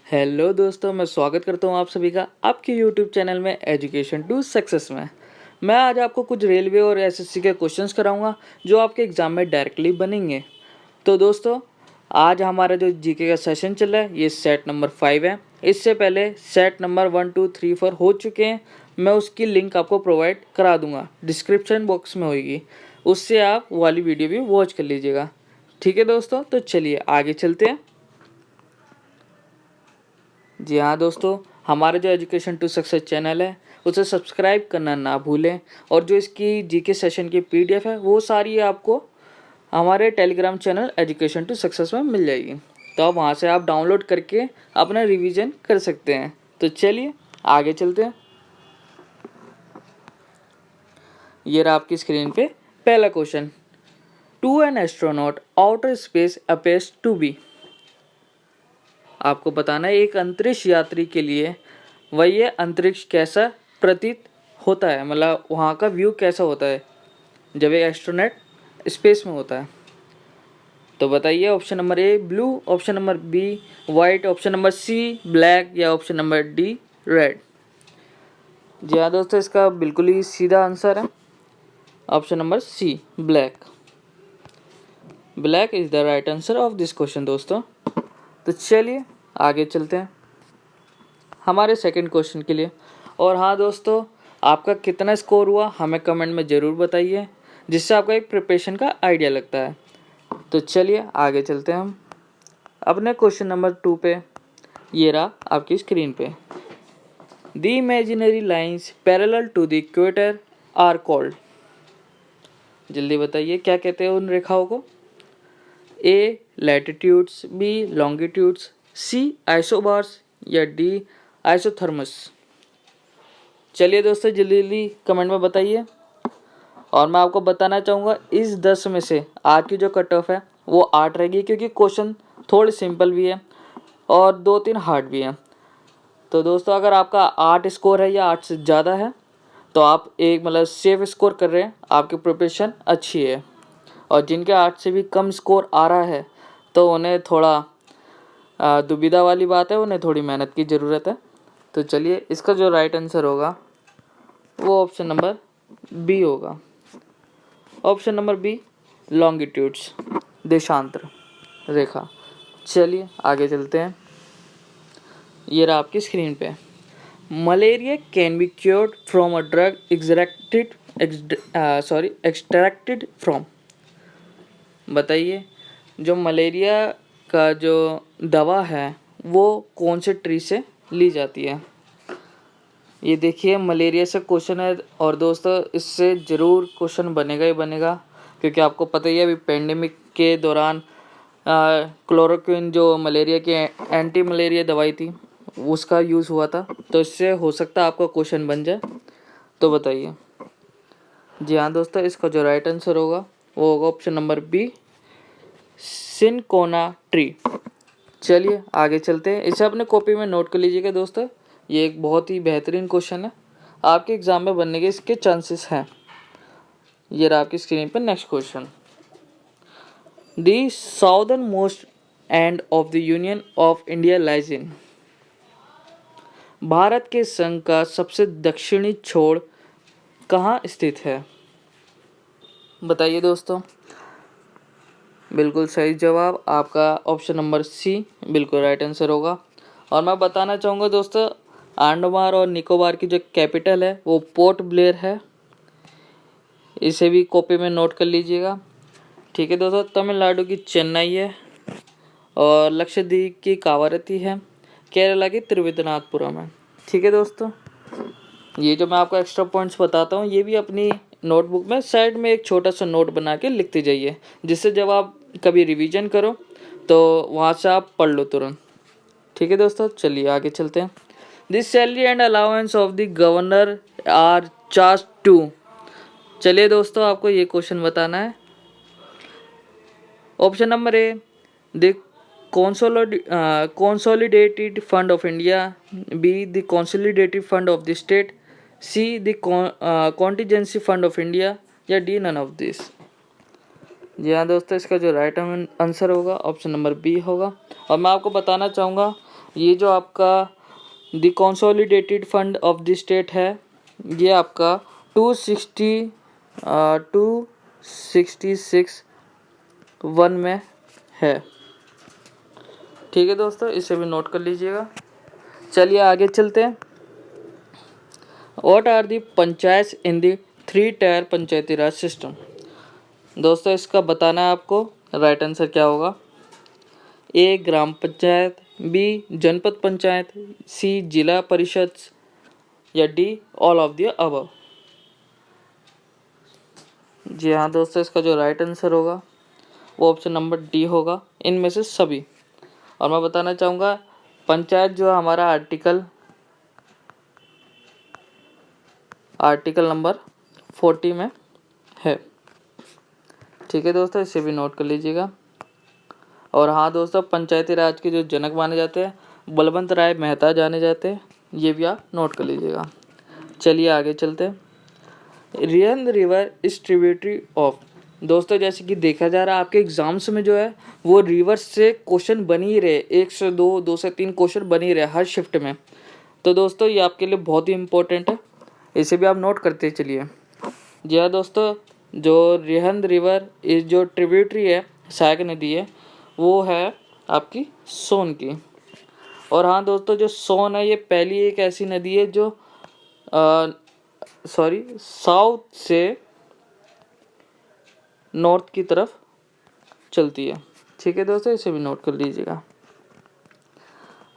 Hello दोस्तों, मैं स्वागत करता हूं आप सभी का आपके यूट्यूब चैनल में एजुकेशन टू सक्सेस में। मैं आज आपको कुछ रेलवे और एसएससी के क्वेश्चंस कराऊंगा जो आपके एग्ज़ाम में डायरेक्टली बनेंगे। तो दोस्तों, आज हमारा जो जीके का सेशन चल रहा है ये सेट नंबर 5 है। इससे पहले सेट नंबर 1, 2, 3, 4 हो चुके हैं। मैं उसकी लिंक आपको प्रोवाइड करा दूँगा, डिस्क्रिप्शन बॉक्स में होगी, उससे आप वाली वीडियो भी वॉच कर लीजिएगा। ठीक है दोस्तों, तो चलिए आगे चलते हैं। जी हाँ दोस्तों, हमारा जो एजुकेशन टू सक्सेस चैनल है उसे सब्सक्राइब करना ना भूलें, और जो इसकी जीके सेशन की पीडीएफ है वो सारी आपको हमारे Telegram channel education to success में मिल जाएगी। तो आप वहाँ से आप डाउनलोड करके अपना रिवीजन कर सकते हैं। तो चलिए आगे चलते हैं। ये रहा आपकी स्क्रीन पे पहला question. To an astronaut outer space appears to be. आपको बताना है एक अंतरिक्ष यात्री के लिए वह ये अंतरिक्ष कैसा प्रतीत होता है, मतलब वहाँ का व्यू कैसा होता है जब एक एस्ट्रोनॉट स्पेस में होता है। तो बताइए, option number A blue, option number B white, option number C black, या ऑप्शन नंबर डी रेड। जी हाँ दोस्तों, इसका बिल्कुल ही सीधा आंसर है option number C black. Black is the right answer of this question दोस्तों। तो चलिए आगे चलते हैं हमारे सेकंड क्वेश्चन के लिए। और हाँ दोस्तों, आपका कितना स्कोर हुआ हमें कमेंट में ज़रूर बताइए, जिससे आपका एक प्रिपरेशन का आइडिया लगता है। तो चलिए आगे चलते हैं हम अपने क्वेश्चन नंबर 2 पे। ये रहा आपकी स्क्रीन पे। The imaginary lines parallel to the equator are called. जल्दी बताइए क्या कहते हैं उन रेखाओं को। A latitudes, B longitudes, C isobars, या डी आइसोथर्मस। चलिए दोस्तों जल्दी जल्दी कमेंट में बताइए। और मैं आपको बताना चाहूँगा इस 10 में से आज की जो कट ऑफ है वो 8 रहेगी, क्योंकि क्वेश्चन थोड़े सिंपल भी है और 2-3 हार्ड भी हैं। तो दोस्तों अगर आपका 8 स्कोर है या 8 से ज़्यादा है तो आप एक मतलब सेफ स्कोर कर रहे हैं, आपकी प्रिपरेशन अच्छी है। और जिनके 8 से भी कम स्कोर आ रहा है तो उन्हें थोड़ा दुविधा वाली बात है, उन्हें थोड़ी मेहनत की ज़रूरत है। तो चलिए इसका जो राइट आंसर होगा वो ऑप्शन नंबर बी होगा। ऑप्शन नंबर बी लॉन्गिट्यूड्स, देशांतर रेखा। चलिए आगे चलते हैं। ये रहा आपकी स्क्रीन पे। Malaria can be cured from a drug extracted from. बताइए जो मलेरिया का जो दवा है वो कौन से ट्री से ली जाती है। ये देखिए मलेरिया से क्वेश्चन है, और दोस्तों इससे ज़रूर क्वेश्चन बनेगा ही बनेगा, क्योंकि आपको पता ही है अभी पेंडेमिक के दौरान क्लोरोक्विन जो मलेरिया की एंटी मलेरिया दवाई थी उसका यूज़ हुआ था। तो इससे हो सकता है आपका क्वेश्चन बन जाए। तो बताइए। जी हाँ दोस्तों, इसका जो राइट आंसर होगा वो होगा option number B cinchona tree. चलिए आगे चलते हैं। इसे अपने कॉपी में नोट कर लीजिएगा दोस्तों, ये एक बहुत ही बेहतरीन क्वेश्चन है, आपके एग्ज़ाम में बनने के इसके चांसेस हैं। ये रहा आपकी स्क्रीन पर next question. The southern most end of the union of India lies in. Bharat के संघ का सबसे दक्षिणी छोर कहाँ स्थित है। बताइए दोस्तों। बिल्कुल सही जवाब आपका ऑप्शन नंबर सी बिल्कुल राइट आंसर होगा। और मैं बताना चाहूँगा दोस्तों, अंडमान और निकोबार की जो कैपिटल है वो पोर्ट ब्लेयर है। इसे भी कॉपी में नोट कर लीजिएगा। ठीक है दोस्तों, तमिलनाडु की चेन्नई है, और लक्षद्वीप की कावारती है, केरला की त्रिवेंद्रनाथपुरम है। ठीक है दोस्तों, ये जो मैं आपको एक्स्ट्रा पॉइंट्स बताता हूँ ये भी अपनी नोटबुक में साइड में एक छोटा सा नोट बना के लिखते जाइए, जिससे जब आप कभी रिवीजन करो तो वहाँ से आप पढ़ लो तुरंत। ठीक है दोस्तों, चलिए आगे चलते हैं। This salary and allowance of the governor are charge to. चलिए दोस्तों आपको ये क्वेश्चन बताना है। Option number A the consolidated fund of India, B the consolidated fund of the state, C the contingency fund of India, या D none of this। जी हाँ दोस्तों, इसका जो राइट आंसर होगा ऑप्शन नंबर बी होगा। और मैं आपको बताना चाहूँगा ये जो आपका the consolidated fund of the state है, ये आपका 266 में है। ठीक है दोस्तों, इसे भी नोट कर लीजिएगा। चलिए आगे चलते हैं। What are the panchayat in the 3 tier Panchayati Raj system. दोस्तों इसका बताना है आपको। राइट आंसर क्या होगा? ए ग्राम पंचायत, बी जनपद पंचायत, सी जिला परिषद या D all of the above. जी हाँ दोस्तों, इसका जो राइट आंसर होगा वो ऑप्शन नंबर डी होगा, इनमें से सभी। और मैं बताना चाहूँगा पंचायत जो हमारा आर्टिकल नंबर 40 में है। ठीक है दोस्तों, इसे भी नोट कर लीजिएगा। और हाँ दोस्तों, पंचायती राज के जो जनक माने जाते हैं बलवंत राय मेहता जाने जाते हैं, ये भी आप नोट कर लीजिएगा। चलिए आगे चलते हैं। Rihand river is tributary of. दोस्तों जैसे कि देखा जा रहा है आपके एग्जाम्स में जो है वो रिवर्स से क्वेश्चन बन ही रहे, 1 से 2, 2 से 3 क्वेश्चन बन ही रहे हर शिफ्ट में। तो दोस्तों ये आपके लिए बहुत ही इंपॉर्टेंट है, इसे भी आप नोट करते चलिए। जी हाँ दोस्तों, जो रिहंद रिवर इस जो ट्रिब्यूटरी है, सहायक नदी है, वो है आपकी सोन की। और हाँ दोस्तों, जो सोन है ये पहली एक ऐसी नदी है जो साउथ से नॉर्थ की तरफ चलती है। ठीक है दोस्तों, इसे भी नोट कर लीजिएगा।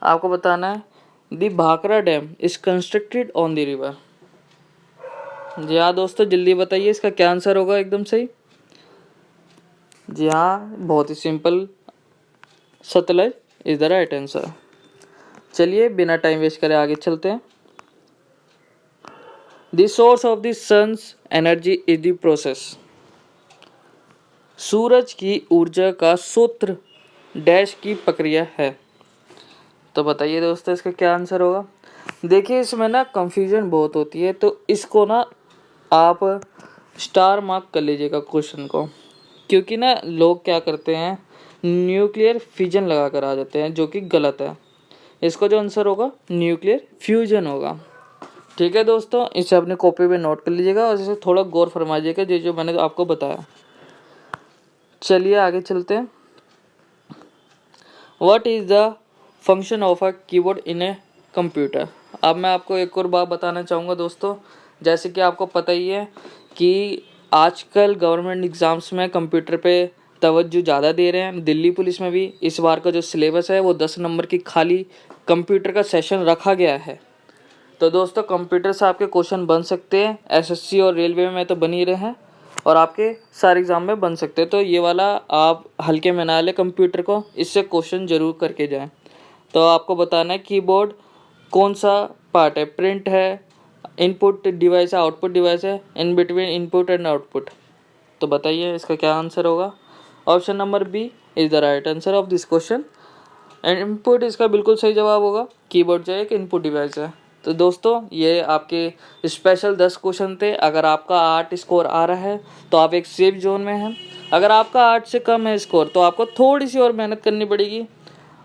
आपको बताना है the Bhakra dam is constructed on the river. जी हाँ दोस्तों, जल्दी बताइए इसका क्या आंसर होगा एकदम सही। जी हाँ, बहुत ही simple, Sutlej is the right answer. चलिए बिना टाइम वेस्ट करे आगे चलते हैं। The source of the sun's energy is the process. सूरज की ऊर्जा का सूत्र डैश की प्रक्रिया है। तो बताइए दोस्तों इसका क्या आंसर होगा। देखिए इसमें ना कंफ्यूजन बहुत होती है, तो इसको ना आप स्टार मार्क कर लीजिएगा क्वेश्चन को, क्योंकि ना लोग क्या करते हैं न्यूक्लियर फिजन लगा कर आ जाते हैं, जो कि गलत है। इसका जो आंसर होगा न्यूक्लियर फ्यूजन होगा। ठीक है दोस्तों, इसे अपने कॉपी पे नोट कर लीजिएगा और इसे थोड़ा गौर फरमाइएगा जो मैंने आपको बताया। चलिए आगे चलते हैं। What is the function of a keyboard in a computer. अब मैं आपको एक और बात बताना चाहूँगा दोस्तों, जैसे कि आपको पता ही है कि आजकल गवर्नमेंट एग्ज़ाम्स में कंप्यूटर पे तवज्जो ज़्यादा दे रहे हैं। दिल्ली पुलिस में भी इस बार का जो सिलेबस है वो 10 नंबर की खाली कंप्यूटर का सेशन रखा गया है। तो दोस्तों कंप्यूटर से आपके क्वेश्चन बन सकते हैं, एसएससी और रेलवे में तो बन ही रहे हैं और आपके सारे एग्ज़ाम में बन सकते हैं। तो ये वाला आप हल्के में ना लें कंप्यूटर को, इससे क्वेश्चन ज़रूर करके जाएं। तो आपको बताना है कीबोर्ड कौन सा पार्ट है, प्रिंट है, इनपुट डिवाइस है, आउटपुट डिवाइस है, in between input and output. तो बताइए इसका क्या आंसर होगा। Option number B is the right answer of this question and input इसका बिल्कुल सही जवाब होगा। कीबोर्ड जो है एक इनपुट डिवाइस है। तो दोस्तों ये आपके स्पेशल 10 क्वेश्चन थे। अगर आपका 8 स्कोर आ रहा है तो आप एक सेफ जोन में हैं। अगर आपका 8 से कम है स्कोर तो आपको थोड़ी सी और मेहनत करनी पड़ेगी।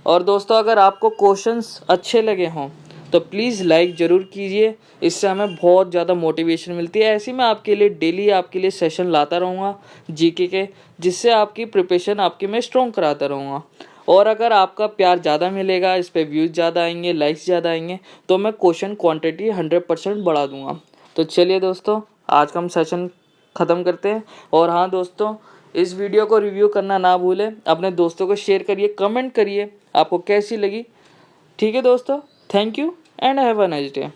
और दोस्तों अगर आपको क्वेश्चंस अच्छे लगे हों तो प्लीज़ लाइक ज़रूर कीजिए, इससे हमें बहुत ज़्यादा मोटिवेशन मिलती है। ऐसे मैं आपके लिए डेली आपके लिए सेशन लाता रहूँगा जीके के, जिससे आपकी प्रिपरेशन आपकी मैं स्ट्रॉन्ग कराता रहूँगा। और अगर आपका प्यार ज़्यादा मिलेगा, इस पर व्यूज़ ज़्यादा आएंगे, लाइक्स ज़्यादा आएंगे, तो मैं क्वेश्चन क्वांटिटी 100% बढ़ा दूँगा। तो चलिए दोस्तों आज का हम सेशन ख़त्म करते हैं। और हाँ दोस्तों, इस वीडियो को रिव्यू करना ना भूलें, अपने दोस्तों को शेयर करिए, कमेंट करिए आपको कैसी लगी। ठीक है दोस्तों, thank you and have a nice day.